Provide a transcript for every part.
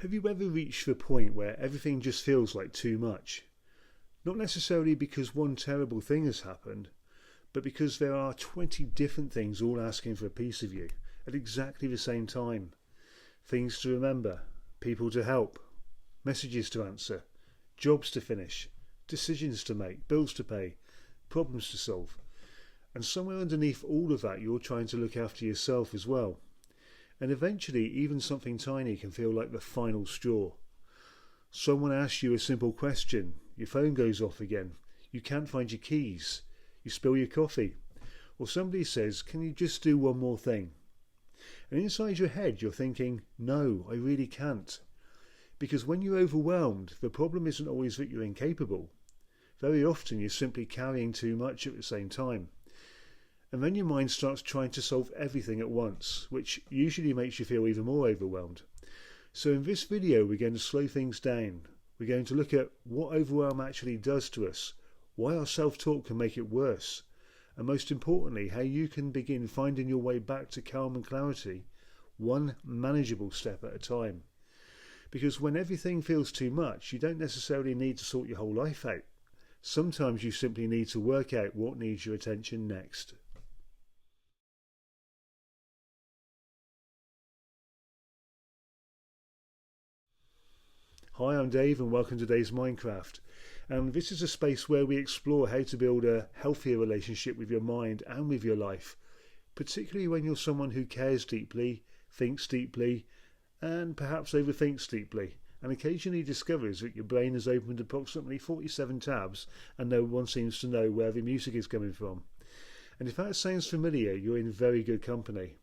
Have you ever reached the point where everything just feels like too much? Not necessarily because one terrible thing has happened, but because there are 20 different things all asking for a piece of you at exactly the same time. Things to remember, people to help, messages to answer, jobs to finish, decisions to make, bills to pay, problems to solve. And somewhere underneath all of that, you're trying to look after yourself as well. And eventually, even something tiny can feel like the final straw. Someone asks you a simple question, your phone goes off again, you can't find your keys, you spill your coffee, or somebody says, can you just do one more thing? And inside your head, you're thinking, no, I really can't. Because when you're overwhelmed, the problem isn't always that you're incapable. Very often, you're simply carrying too much at the same time. And then your mind starts trying to solve everything at once, which usually makes you feel even more overwhelmed. So in this video, we're going to slow things down. We're going to look at what overwhelm actually does to us, why our self-talk can make it worse, and most importantly, how you can begin finding your way back to calm and clarity, one manageable step at a time. Because when everything feels too much, you don't necessarily need to sort your whole life out. Sometimes you simply need to work out what needs your attention next. Hi, I'm Dave and welcome to Dave's Mindcraft. This is a space where we explore how to build a healthier relationship with your mind and with your life, particularly when you're someone who cares deeply, thinks deeply, and perhaps overthinks deeply, and occasionally discovers that your brain has opened approximately 47 tabs and no one seems to know where the music is coming from. And if that sounds familiar, you're in very good company.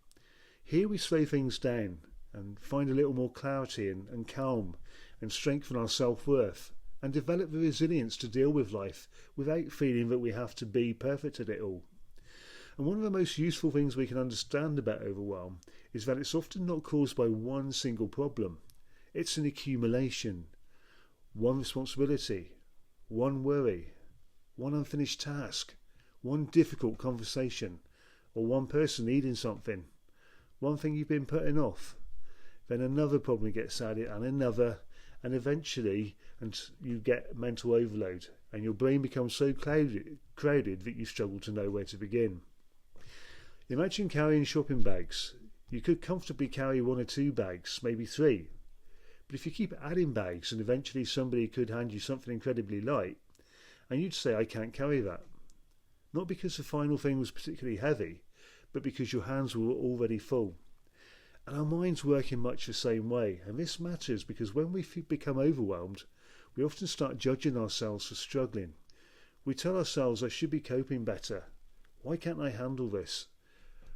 Here we slow things down and find a little more clarity and calm, and strengthen our self-worth and develop the resilience to deal with life without feeling that we have to be perfect at it all. And one of the most useful things we can understand about overwhelm is that it's often not caused by one single problem. It's an accumulation. One responsibility, one worry, one unfinished task, one difficult conversation, or one person needing something, one thing you've been putting off. Then another problem gets added and another, and eventually you get mental overload and your brain becomes so crowded that you struggle to know where to begin. Imagine carrying shopping bags. You could comfortably carry one or two bags, maybe three. But if you keep adding bags and eventually somebody could hand you something incredibly light and you'd say, I can't carry that. Not because the final thing was particularly heavy, but because your hands were already full. And our minds work in much the same way, and this matters because when we become overwhelmed, we often start judging ourselves for struggling. We tell ourselves, I should be coping better. Why can't I handle this?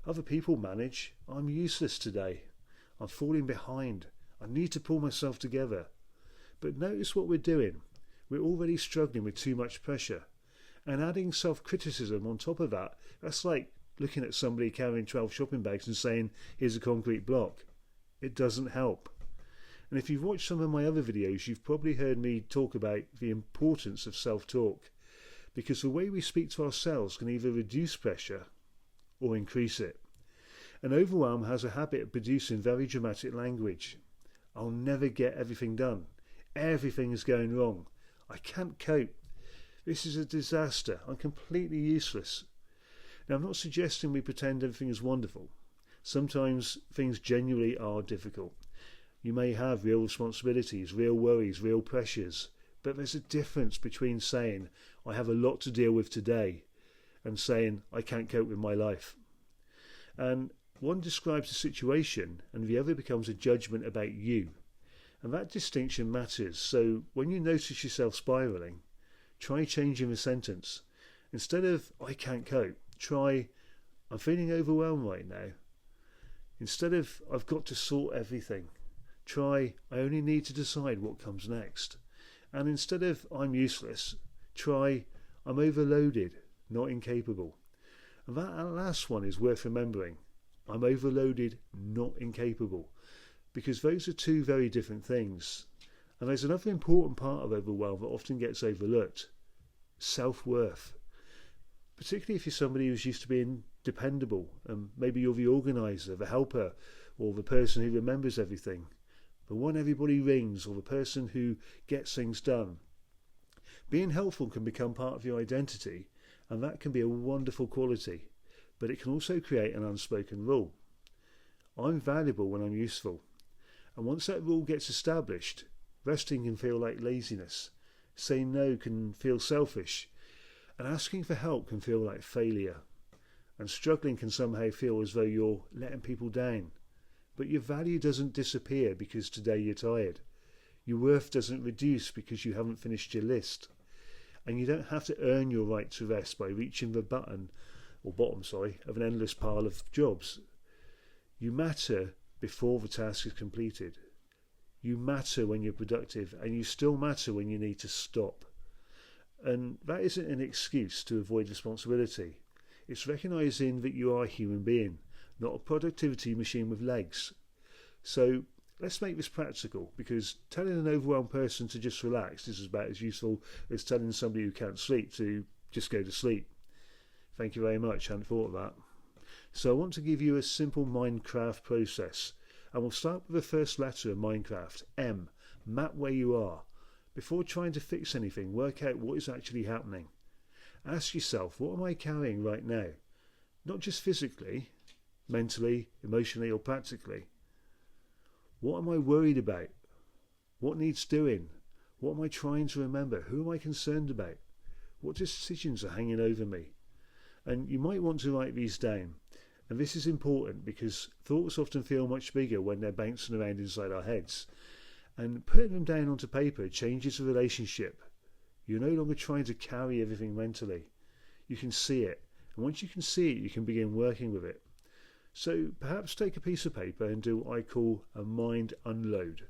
Other people manage. I'm useless today. I'm falling behind. I need to pull myself together. But notice what we're doing. We're already struggling with too much pressure. And adding self-criticism on top of that, that's like looking at somebody carrying 12 shopping bags and saying, here's a concrete block. It doesn't help. And if you've watched some of my other videos, you've probably heard me talk about the importance of self-talk, because the way we speak to ourselves can either reduce pressure or increase it. And overwhelm has a habit of producing very dramatic language. I'll never get everything done. Everything is going wrong. I can't cope. This is a disaster. I'm completely useless. Now, I'm not suggesting we pretend everything is wonderful. Sometimes things genuinely are difficult. You may have real responsibilities, real worries, real pressures, but there's a difference between saying, I have a lot to deal with today, and saying, I can't cope with my life. And one describes a situation, and the other becomes a judgment about you. And that distinction matters, so when you notice yourself spiralling, try changing the sentence. Instead of, I can't cope, try, I'm feeling overwhelmed right now. Instead of, I've got to sort everything, try, I only need to decide what comes next. And instead of, I'm useless, try, I'm overloaded, not incapable. And that last one is worth remembering. I'm overloaded, not incapable. Because those are two very different things. And there's another important part of overwhelm that often gets overlooked. Self-worth. Particularly if you're somebody who's used to being dependable, and maybe you're the organiser, the helper, or the person who remembers everything. the one everybody rings, or the person who gets things done. Being helpful can become part of your identity, and that can be a wonderful quality, but it can also create an unspoken rule. I'm valuable when I'm useful, and once that rule gets established, resting can feel like laziness, saying no can feel selfish, and asking for help can feel like failure, and struggling can somehow feel as though you're letting people down. But your value doesn't disappear because today you're tired. Your worth doesn't reduce because you haven't finished your list. And you don't have to earn your right to rest by reaching the bottom of an endless pile of jobs. You matter before the task is completed. You matter when you're productive, and you still matter when you need to stop. And that isn't an excuse to avoid responsibility. It's recognising that you are a human being, not a productivity machine with legs. So let's make this practical, because telling an overwhelmed person to just relax is about as useful as telling somebody who can't sleep to just go to sleep. Thank you very much, I hadn't thought of that. So I want to give you a simple Minecraft process, and we'll start with the first letter of Minecraft, M. Map where you are. Before trying to fix anything, work out what is actually happening. Ask yourself, what am I carrying right now? Not just physically, mentally, emotionally, or practically. What am I worried about? What needs doing? What am I trying to remember? Who am I concerned about? What decisions are hanging over me? And you might want to write these down. And this is important because thoughts often feel much bigger when they're bouncing around inside our heads. And putting them down onto paper changes the relationship. You're no longer trying to carry everything mentally. You can see it. And once you can see it, you can begin working with it. So perhaps take a piece of paper and do what I call a mind unload.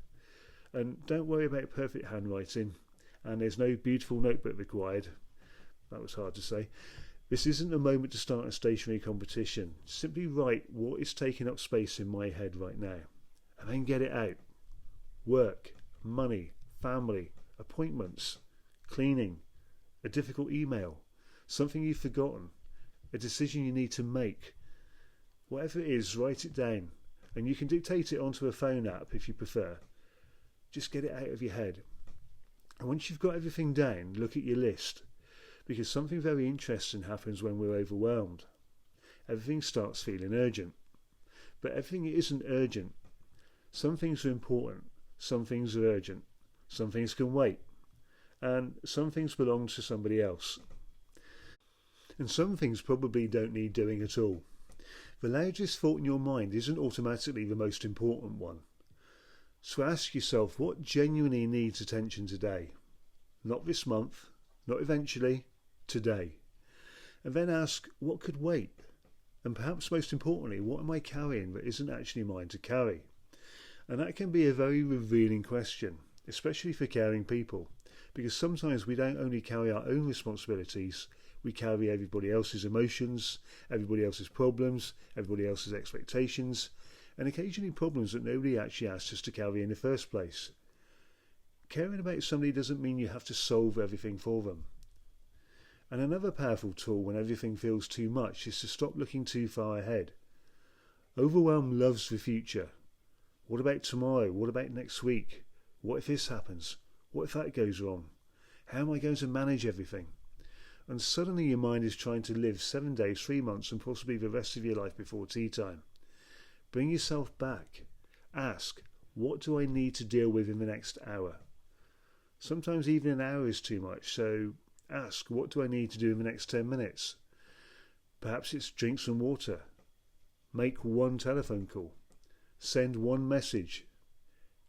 And don't worry about perfect handwriting. And there's no beautiful notebook required. That was hard to say. This isn't a moment to start a stationary competition. Simply write what is taking up space in my head right now. And then get it out. Work, money, family, appointments, cleaning, a difficult email, something you've forgotten, a decision you need to make. Whatever it is, write it down. And you can dictate it onto a phone app if you prefer. Just get it out of your head. And once you've got everything down, look at your list. Because something very interesting happens when we're overwhelmed. Everything starts feeling urgent. But everything isn't urgent. Some things are important. Some things are urgent. Some things can wait. And some things belong to somebody else. And some things probably don't need doing at all. The loudest thought in your mind isn't automatically the most important one. So ask yourself what genuinely needs attention today. Not this month, not eventually, today. And then ask what could wait. And perhaps most importantly, what am I carrying that isn't actually mine to carry? And that can be a very revealing question, especially for caring people, because sometimes we don't only carry our own responsibilities, we carry everybody else's emotions, everybody else's problems, everybody else's expectations, and occasionally problems that nobody actually asked us to carry in the first place. Caring about somebody doesn't mean you have to solve everything for them. And another powerful tool when everything feels too much is to stop looking too far ahead. Overwhelm loves the future. What about tomorrow? What about next week? What if this happens? What if that goes wrong? How am I going to manage everything? And suddenly your mind is trying to live 7 days, 3 months, and possibly the rest of your life before tea time. Bring yourself back. Ask, what do I need to deal with in the next hour? Sometimes even an hour is too much, so ask, what do I need to do in the next 10 minutes? Perhaps it's drink some water. Make one telephone call. Send one message.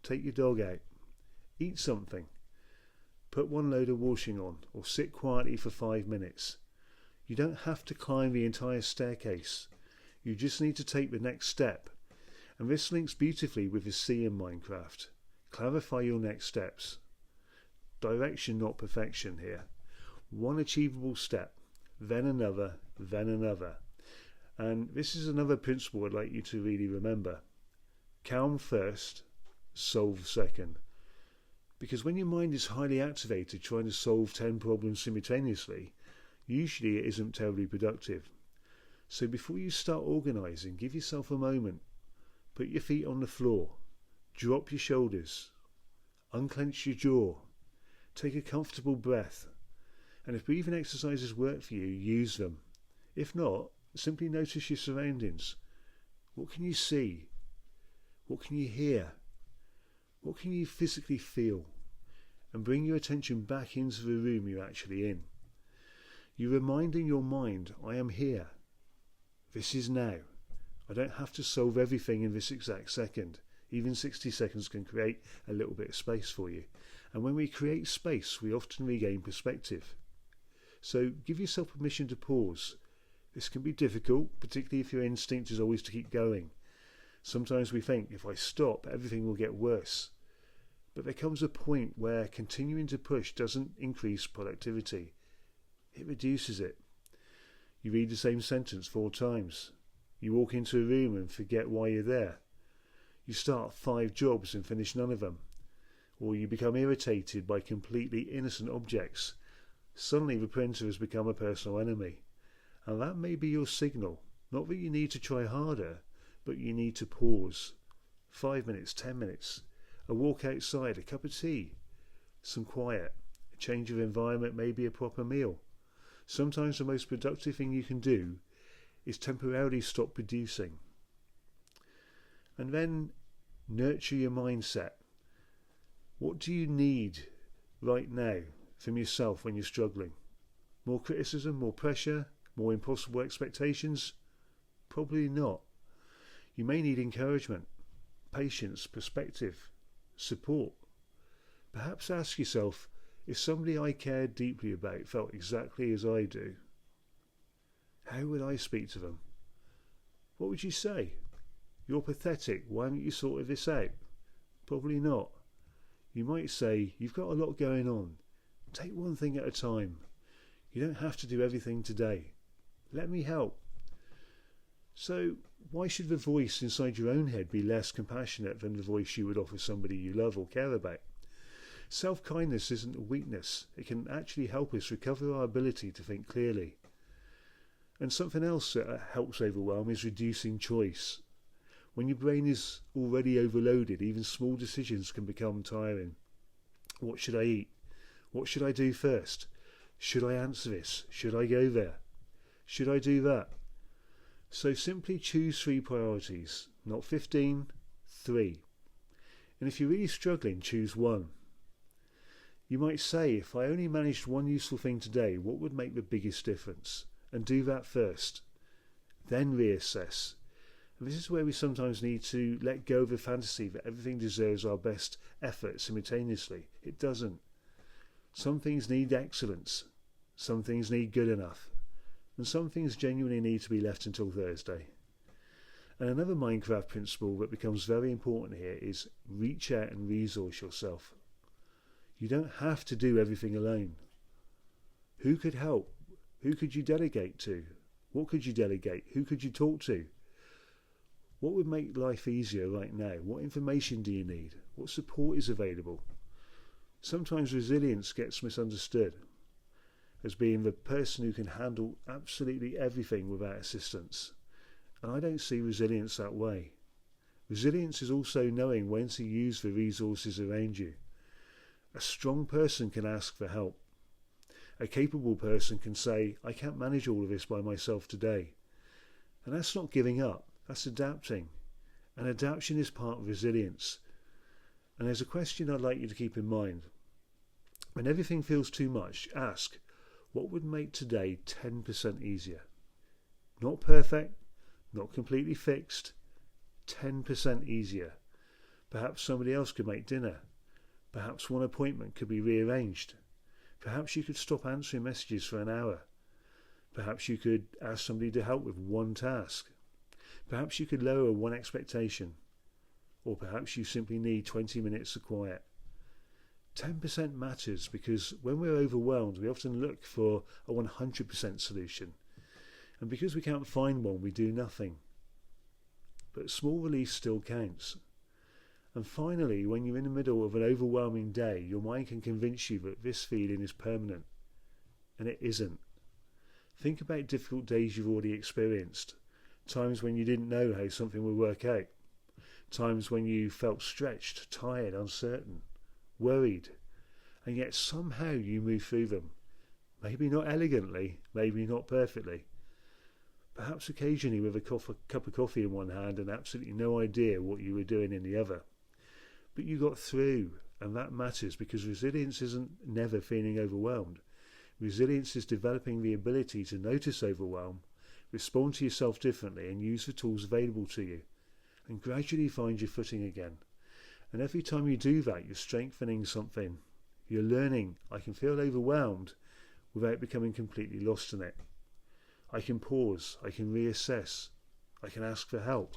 Take your dog out. Eat something. Put one load of washing on, or sit quietly for 5 minutes. You don't have to climb the entire staircase. You just need to take the next step. And this links beautifully with the C in Minecraft. Clarify your next steps. Direction, not perfection here. One achievable step, then another, then another. And this is another principle I'd like you to really remember. Calm first, solve second. Because when your mind is highly activated trying to solve 10 problems simultaneously, usually it isn't terribly productive. So before you start organising, give yourself a moment. Put your feet on the floor. Drop your shoulders. Unclench your jaw. Take a comfortable breath. And if breathing exercises work for you, use them. If not, simply notice your surroundings. What can you see? What can you hear? What can you physically feel? And bring your attention back into the room you're actually in. You're reminding your mind, I am here. This is now. I don't have to solve everything in this exact second. Even 60 seconds can create a little bit of space for you. And when we create space, we often regain perspective. So give yourself permission to pause. This can be difficult, particularly if your instinct is always to keep going. Sometimes we think, if I stop, everything will get worse. But there comes a point where continuing to push doesn't increase productivity. It reduces it. You read the same sentence 4 times. You walk into a room and forget why you're there. You start 5 jobs and finish none of them. Or you become irritated by completely innocent objects. Suddenly the printer has become a personal enemy. And that may be your signal. Not that you need to try harder, but you need to pause. 5 minutes, 10 minutes. A walk outside, a cup of tea. Some quiet. A change of environment, maybe a proper meal. Sometimes the most productive thing you can do is temporarily stop producing. And then nurture your mindset. What do you need right now from yourself when you're struggling? More criticism, more pressure, more impossible expectations? Probably not. You may need encouragement, patience, perspective, support. Perhaps ask yourself, if somebody I cared deeply about felt exactly as I do, how would I speak to them? What would you say? You're pathetic, why haven't you sorted this out? Probably not. You might say, you've got a lot going on. Take one thing at a time. You don't have to do everything today. Let me help. So, why should the voice inside your own head be less compassionate than the voice you would offer somebody you love or care about? Self-kindness isn't a weakness. It can actually help us recover our ability to think clearly. And something else that helps overwhelm is reducing choice. When your brain is already overloaded, even small decisions can become tiring. What should I eat? What should I do first? Should I answer this? Should I go there? Should I do that? So simply choose 3 priorities, not 15, 3. And if you're really struggling, choose 1. You might say, if I only managed one useful thing today, what would make the biggest difference? And do that first. Then reassess. And this is where we sometimes need to let go of the fantasy that everything deserves our best effort simultaneously. It doesn't. Some things need excellence. Some things need good enough. And some things genuinely need to be left until Thursday. And another Minecraft principle that becomes very important here is reach out and resource yourself. You don't have to do everything alone. Who could help? Who could you delegate to? What could you delegate? Who could you talk to? What would make life easier right now? What information do you need? What support is available? Sometimes resilience gets misunderstood as being the person who can handle absolutely everything without assistance. And I don't see resilience that way. Resilience is also knowing when to use the resources around you. A strong person can ask for help. A capable person can say, I can't manage all of this by myself today. And that's not giving up, that's adapting. And adaptation is part of resilience. And there's a question I'd like you to keep in mind. When everything feels too much, ask, what would make today 10% easier? Not perfect, not completely fixed, 10% easier. Perhaps somebody else could make dinner. Perhaps one appointment could be rearranged. Perhaps you could stop answering messages for an hour. Perhaps you could ask somebody to help with one task. Perhaps you could lower one expectation. Or perhaps you simply need 20 minutes of quiet. 10% matters because when we're overwhelmed, we often look for a 100% solution. And because we can't find one, we do nothing. But small release still counts. And finally, when you're in the middle of an overwhelming day, your mind can convince you that this feeling is permanent. And it isn't. Think about difficult days you've already experienced. Times when you didn't know how something would work out. Times when you felt stretched, tired, uncertain, worried, and yet somehow you move through them. Maybe not elegantly, maybe not perfectly. Perhaps occasionally with a cup of coffee in one hand and absolutely no idea what you were doing in the other. But you got through, and that matters, because resilience isn't never feeling overwhelmed. Resilience is developing the ability to notice overwhelm, respond to yourself differently, and use the tools available to you, and gradually find your footing again. And every time you do that, you're strengthening something. You're learning, I can feel overwhelmed without becoming completely lost in it. I can pause, I can reassess, I can ask for help.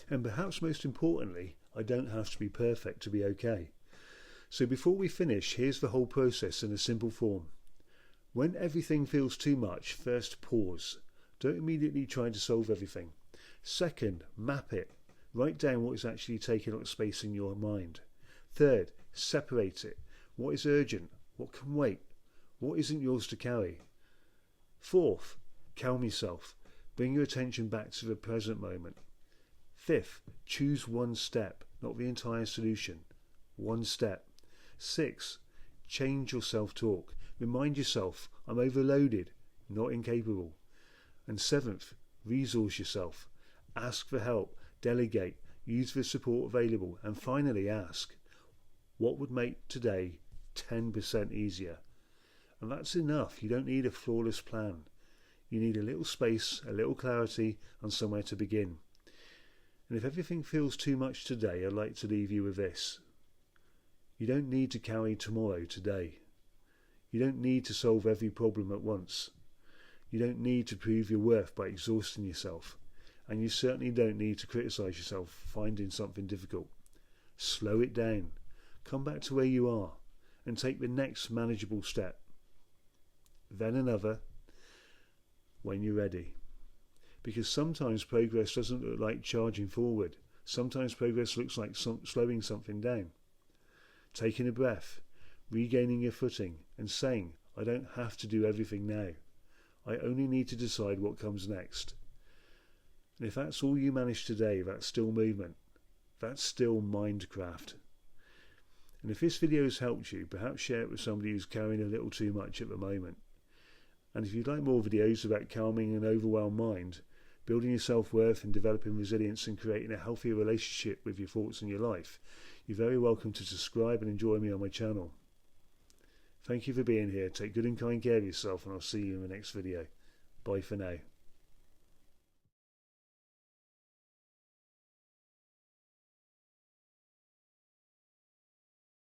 And perhaps most importantly, I don't have to be perfect to be okay. So before we finish, here's the whole process in a simple form. When everything feels too much, first pause. Don't immediately try to solve everything. Second, map it. Write down what is actually taking up space in your mind. Third, separate it. What is urgent? What can wait? What isn't yours to carry? Fourth, calm yourself. Bring your attention back to the present moment. Fifth, choose one step, not the entire solution. One step. Sixth, change your self-talk. Remind yourself, I'm overloaded, not incapable. And seventh, resource yourself. Ask for help, delegate, use the support available, and finally ask, what would make today 10% easier? And that's enough. You don't need a flawless plan. You need a little space, a little clarity, and somewhere to begin. And if everything feels too much today, I'd like to leave you with this. You don't need to carry tomorrow today. You don't need to solve every problem at once. You don't need to prove your worth by exhausting yourself. And you certainly don't need to criticise yourself for finding something difficult. Slow it down. Come back to where you are and take the next manageable step. Then another, when you're ready. Because sometimes progress doesn't look like charging forward. Sometimes progress looks like slowing something down. Taking a breath, regaining your footing, and saying, I don't have to do everything now. I only need to decide what comes next. And if that's all you manage today, that's still movement. That's still mindcraft. And if this video has helped you, perhaps share it with somebody who's carrying a little too much at the moment. And if you'd like more videos about calming an overwhelmed mind, building your self-worth and developing resilience and creating a healthier relationship with your thoughts and your life, you're very welcome to subscribe and enjoy me on my channel. Thank you for being here. Take good and kind care of yourself, and I'll see you in the next video. Bye for now.